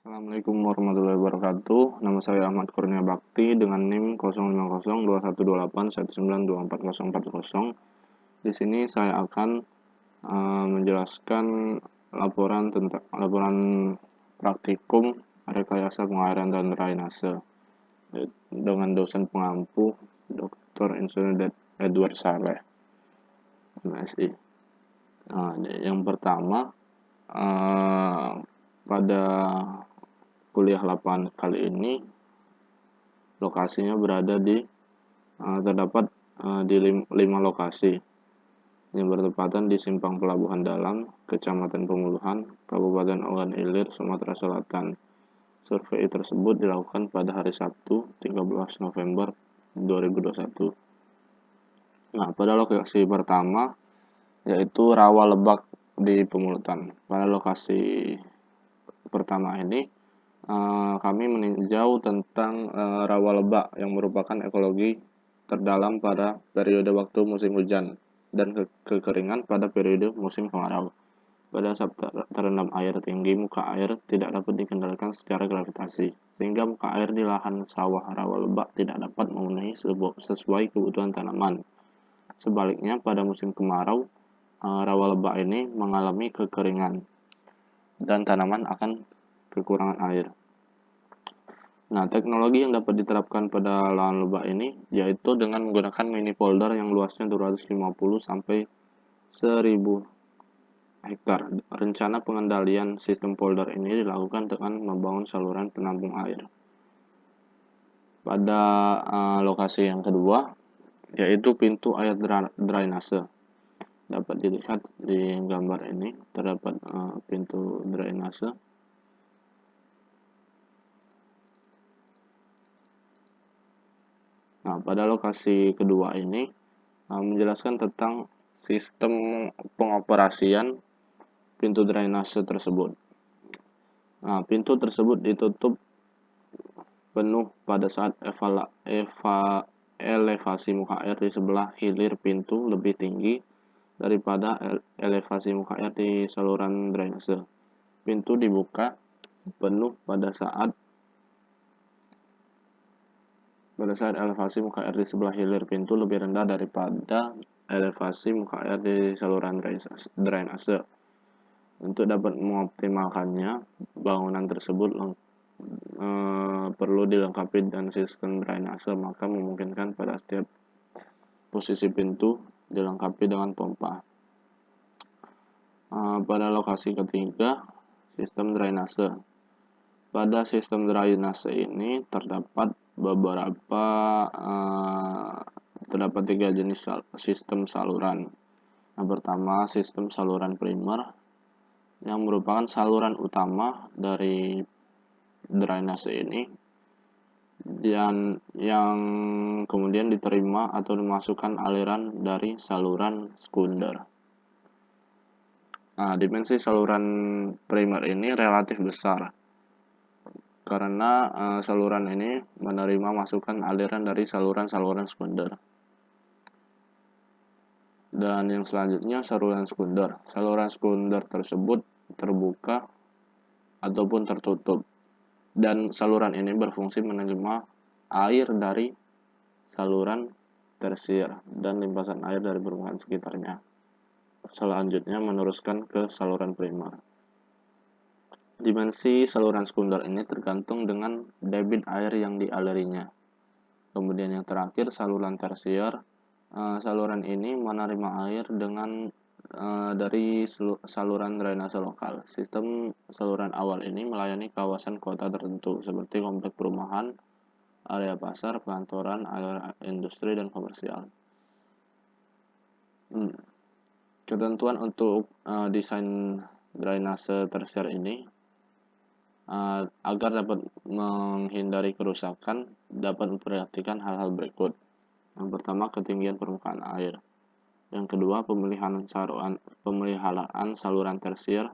Assalamualaikum warahmatullahi wabarakatuh. Nama saya Ahmad Kurnia Bakti dengan NIM 050212819244040. Di sini saya akan menjelaskan laporan praktikum rekayasa pengairan dan drainase dengan dosen pengampu Dr. Insinyur Edward Saleh, MSI. Yang pertama, pada kuliah lapangan kali ini lokasinya terdapat di 5 lokasi yang bertepatan di Simpang Pelabuhan Dalam, Kecamatan Pemuluhan, Kabupaten Ogan Ilir, Sumatera Selatan. Survei tersebut dilakukan pada hari Sabtu 13 November 2021. Nah, pada lokasi pertama yaitu Rawa Lebak di Pemulutan. Pada lokasi pertama ini kami meninjau tentang rawa lebak yang merupakan ekologi terdalam pada periode waktu musim hujan dan kekeringan pada periode musim kemarau. Pada saat terendam air tinggi, muka air tidak dapat dikendalikan secara gravitasi, sehingga muka air di lahan sawah rawa lebak tidak dapat memenuhi sesuai kebutuhan tanaman. Sebaliknya, pada musim kemarau, rawa lebak ini mengalami kekeringan dan tanaman akan kekurangan air. Nah, teknologi yang dapat diterapkan pada lahan lebak ini yaitu dengan menggunakan mini polder yang luasnya 250 sampai 1000 hektar. Rencana pengendalian sistem polder ini dilakukan dengan membangun saluran penampung air. Pada lokasi yang kedua yaitu pintu air drainase. Dapat dilihat di gambar ini terdapat pintu drainase. Nah, pada lokasi kedua ini menjelaskan tentang sistem pengoperasian pintu drainase tersebut. Nah, pintu tersebut ditutup penuh pada saat elevasi muka air di sebelah hilir pintu lebih tinggi daripada elevasi muka air di saluran drainase. Pintu dibuka penuh pada saat elevasi muka air di sebelah hilir pintu lebih rendah daripada elevasi muka air di saluran drainase. Untuk dapat mengoptimalkannya, bangunan tersebut perlu dilengkapi dengan sistem drainase, maka memungkinkan pada setiap posisi pintu dilengkapi dengan pompa. Pada lokasi ketiga, sistem drainase. Pada sistem drainase ini terdapat terdapat 3 jenis sistem saluran. Yang pertama, sistem saluran primer yang merupakan saluran utama dari drainase ini dan yang kemudian diterima atau dimasukkan aliran dari saluran sekunder. Nah, dimensi saluran primer ini relatif besar karena saluran ini menerima masukan aliran dari saluran-saluran sekunder. Dan yang selanjutnya saluran sekunder. Saluran sekunder tersebut terbuka ataupun tertutup. Dan saluran ini berfungsi menerima air dari saluran tersier dan limpasan air dari permukaan sekitarnya. Selanjutnya meneruskan ke saluran primer. Dimensi saluran sekunder ini tergantung dengan debit air yang dialirinya. Kemudian yang terakhir saluran tersier. Saluran ini menerima air dari saluran drainase lokal. Sistem saluran awal ini melayani kawasan kota tertentu seperti komplek perumahan, area pasar, kantoran, area industri, dan komersial. Ketentuan untuk desain drainase tersier ini agar dapat menghindari kerusakan dapat memperhatikan hal-hal berikut. Yang pertama, ketinggian permukaan air. Yang kedua, pemeliharaan saluran tersier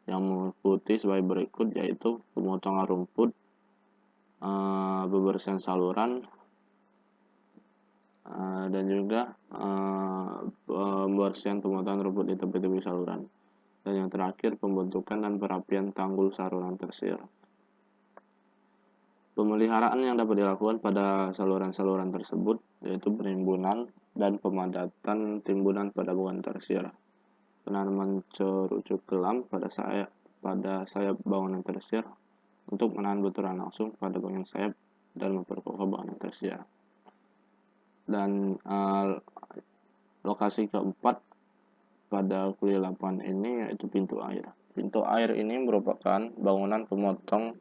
yang meliputi sebagai berikut, yaitu pemotongan rumput, pembersihan saluran, dan juga pembersihan pemotongan rumput di tepi-tepi saluran. Dan yang terakhir, pembentukan dan perapian tanggul saluran tersier. Pemeliharaan yang dapat dilakukan pada saluran-saluran tersebut yaitu penimbunan dan pemadatan timbunan pada bangunan tersier, penanaman cerucuk kelam pada sayap bangunan tersier untuk menahan benturan langsung pada bagian sayap dan memperkokoh bangunan tersier. Dan lokasi keempat pada kuliah lapangan ini yaitu pintu air. Pintu air ini merupakan bangunan pemotong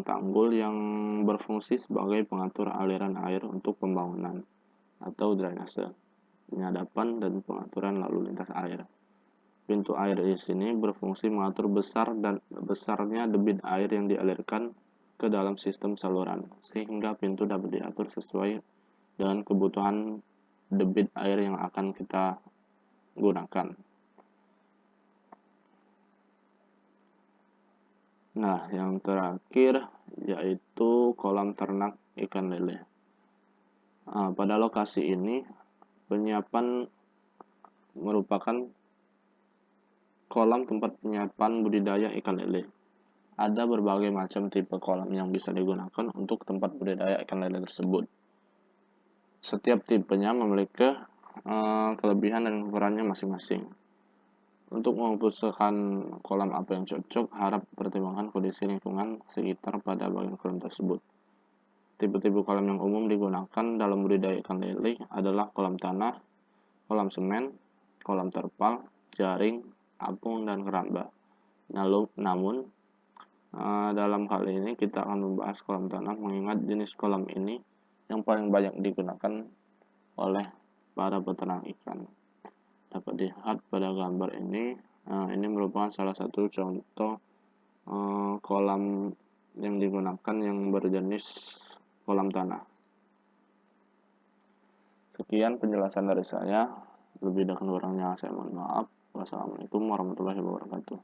tanggul yang berfungsi sebagai pengatur aliran air untuk pembangunan atau drainase, penyadapan, dan pengaturan lalu lintas air. Pintu air di sini berfungsi mengatur besarnya debit air yang dialirkan ke dalam sistem saluran, sehingga pintu dapat diatur sesuai dengan kebutuhan debit air yang akan kita gunakan. Nah, yang terakhir yaitu kolam ternak ikan lele. Pada lokasi ini, penyiapan merupakan kolam tempat penyiapan budidaya ikan lele. Ada berbagai macam tipe kolam yang bisa digunakan untuk tempat budidaya ikan lele tersebut. Setiap tipenya memiliki kelebihan dan kekurangannya masing-masing. Untuk memutuskan kolam apa yang cocok, harap pertimbangkan kondisi lingkungan sekitar pada bagian kolam tersebut. Tipe-tipe kolam yang umum digunakan dalam budidaya ikan lele adalah kolam tanah, kolam semen, kolam terpal, jaring, apung, dan keramba. Namun, dalam kali ini kita akan membahas kolam tanah mengingat jenis kolam ini yang paling banyak digunakan oleh para peternak ikan. Dapat dilihat pada gambar ini merupakan salah satu contoh kolam yang digunakan yang berjenis kolam tanah. Sekian penjelasan dari saya, lebih dan kurangnya saya mohon maaf. Wassalamualaikum warahmatullahi wabarakatuh.